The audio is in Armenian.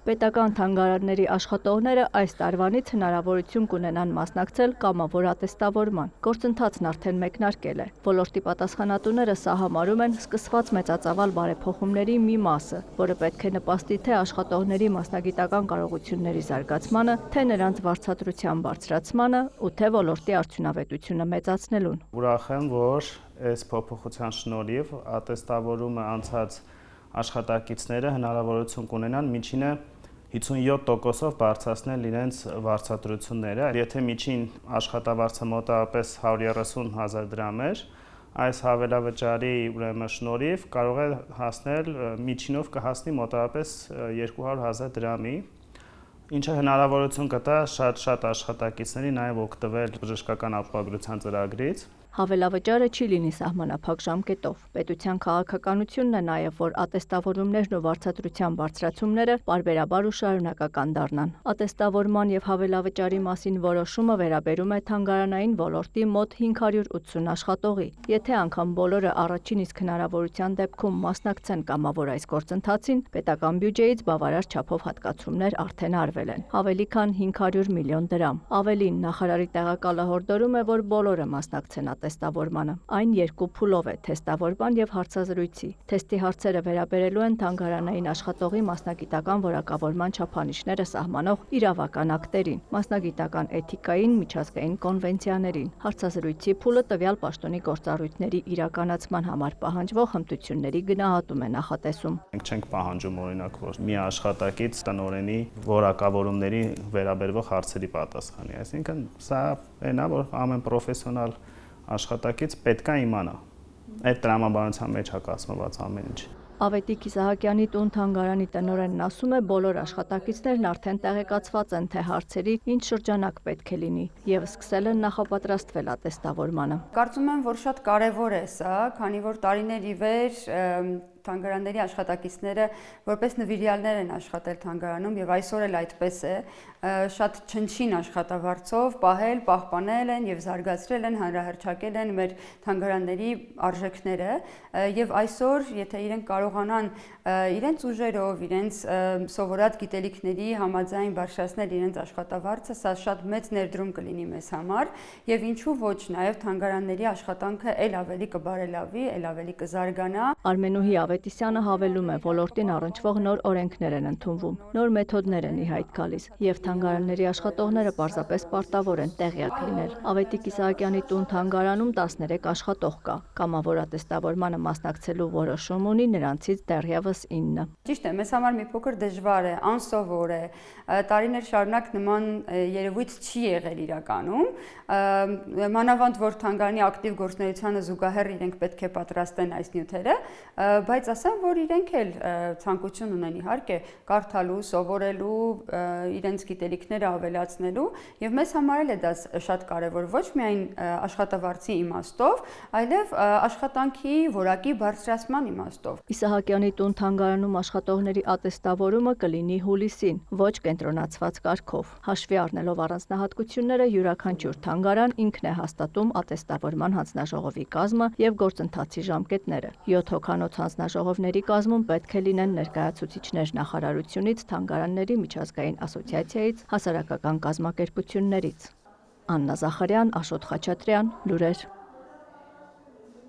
Պետական թանգարանների աշխատողները այս տարվանից հնարավորություն կունենան մասնակցել կամավոր ատեստավորման։ Գործընթացն արդեն մեկնարկել է։ Ոլորտի պատասխանատուները սա համարում են սկսված մեծածավալ բարեփոխումների մի մասը, որը պետք է նպաստի թե աշխատողների մասնագիտական կարողությունների զարգացմանը, թե նրանց վարձատրության բարձրացմանը ու թե ոլորտի արդյունավետությունը մեծացնելուն։ Ուրախ եմ, որ այս փոփոխության շնորհիվ ատեստավորումը անցած աշխատակիցները հնարավորություն կունենան միջինը 57%-ով բարձրացնել իրենց վարձատրությունները։ Եթե միջին աշխատավարձը մոտավորապես 130,000 դրամ էր, այս հավելավճարի շնորհիվ կարող է հասնել միջինով կհասնի մոտավորապես 200,000 դրամի, ինչը հնարավորություն կտա շատ աշխատակիցների նաև օգտվել բժշկական ապահովության ծրագրից։ Հավելավճարը չի լինի սահմանափակ ժամկետով։ Պետության քաղաքականությունն է նաև, որ ատեստավորումներն ու վարձատրության բարձրացումները պարբերաբար ու շարունակական դառնան։ Ատեստավորման եւ հավելավճարի մասին որոշումը վերաբերում է թանգարանային ոլորտի մոտ 580 աշխատողի։ Եթե անգամ բոլորը առաջին իսկ հնարավորության դեպքում մասնակցեն կամավոր այս գործընթացին, պետական բյուջեից բավարար չափով հատկացումներ արդեն արվել են։ Ավելի քան 500 միլիոն դրամ։ Ավելին, նախարարի տեղակալը հորդորում է, որ բոլորը մասնակցեն ատեստավորմանը։ Այն երկու փուլով է՝ թեստավորման եւ հարցազրույցի։ Թեստի հարցերը վերաբերելու են թանգարանային աշխատողի մասնագիտական որակավորման չափանիշները սահմանող իրավական ակտերին, մասնագիտական էթիկային, միջազգային կոնվենցիաներին։ Հարցազրույցի փուլը տվյալ պաշտոնի գործառույթների իրականացման համար պահանջվող հմտությունների գնահատում է նախատեսում։ Մենք չենք պահանջում օրինակ, որ մի աշխատակից տնօրենի որակավորումների վերաբերող հարցերի պատասխանի։ Այսինքն սա այնա, որ ամեն պրոֆեսիոնալ աշխատակից պետք է իմանա։ Այդ տրամաբանության մեջ է կազմված ամեն ինչ։ Ավետիք Իսահակյանի տուն թանգարանի տնօրենն ասում է, բոլոր աշխատակիցներն արդեն տեղեկացված են, թե հարցերի ինչ շրջանակ պետք է լինի եւ սկսել են նախապատրաստվել ատեստավորմանը։ Կարծում եմ, որ շատ կարևոր է սա, քանի որ տարիներ ի վեր թանգարանների աշխատակիցները որպես նվիրյալներ են աշխատել թանգարանում եւ այսօր էլ այդպես է, շատ չնչին աշխատավարձով պահել, պահպանել են եւ զարգացրել են, հանրահռչակել են մեր թանգարանների արժեքները եւ այսօր, եթե իրենք կարողանան իրենց ուժերով, իրենց սովորած գիտելիքների համաձայն բարձրացնել իրենց աշխատավարձը, սա շատ մեծ ներդրում կլինի մեզ համար եւ ինչու ոչ, նաեւ թանգարանների աշխատանքը ել ավելի կբարելավի, ել ավելի կզարգանա։ Արմենուհի Ավետիսյանը հավելում է, ոլորտին առնչվող նոր օրենքներ են ընդունվում, նոր մեթոդներ են ի հայտ գալիս եւ թանգարանների աշխատողները պարզապես պարտավոր են տեղյակ լինել։ Ավետիք Իսահակյանի տուն թանգարանում 13 աշխատող կա։ Կամավոր ատեստավորմանը մասնակցելու որոշում ունի նրանցից դեռևս 9։ Ճիշտ է, մեզ համար մի փոքր դժվար է, անսովոր է, տարիներ շարունակ նման երևույթ չի եղել իրականում, մանավանդ որ թանգարանի ակտիվ գործունեությանը զուգահեռ իրենք պետք է պատրաստեն այս նյութերը, բայց ասեմ, որ իրենք էլ ցանկություն ունեն իհարկե կարդալու, սովորելու, իրենց գիտելիքները ավելացնելու եւ մեզ համար էլ է դա շատ կարեւոր ոչ միայն աշխատավարձի իմաստով, այլև աշխատանքի որակի բարձրացման իմաստով։ Իսահակյանի տուն թանգարանում աշխատողների ատեստավորումը կլինի հուլիսին, ոչ կենտրոնացված կարգով։ Հաշվի առնելով առանձնահատկությունները յուրաքանչյուր թանգարան ինքն է հաստատում ատեստավորման հանձնաժողովի կազմը եւ գործընթացի ժամկետները։ 7 հոգանոց հանձնաժողովների կազմում պետք է լինեն ներկայացուցիչներ նախարարությունից, թանգարանների միջազգային ասոցիացիայից, հասարակական կազմակերպություններից։ Աննա Զախարյան, Աշոտ Խաչատրյան, լուրեր։